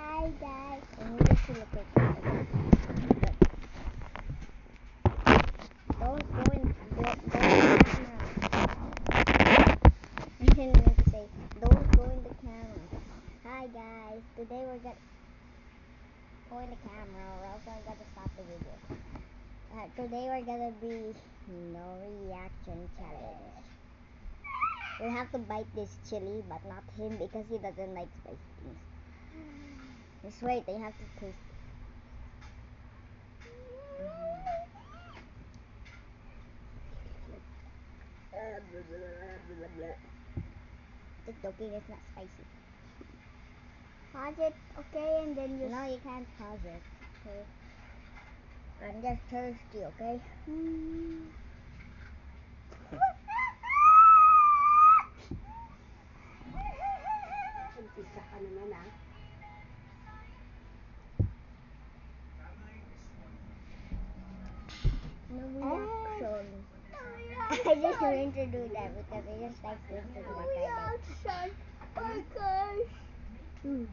Hi guys. I need to look at camera. Don't go in the camera. I didn't say don't go in the camera. Hi guys. Today we're gonna go in the camera or else I'm gonna stop the video. Today we're gonna be no reaction challenge. We have to bite this chili, but not him because he doesn't like spicy things. Just wait, I have to taste it. Just joking, it's not spicy. Pause it, okay, and then you... No, you can't pause it. Okay. I'm just thirsty, okay? Umpisa ka naman ah. No reaction. I just wanted to do that because I just like to do that. No reaction. Oh gosh.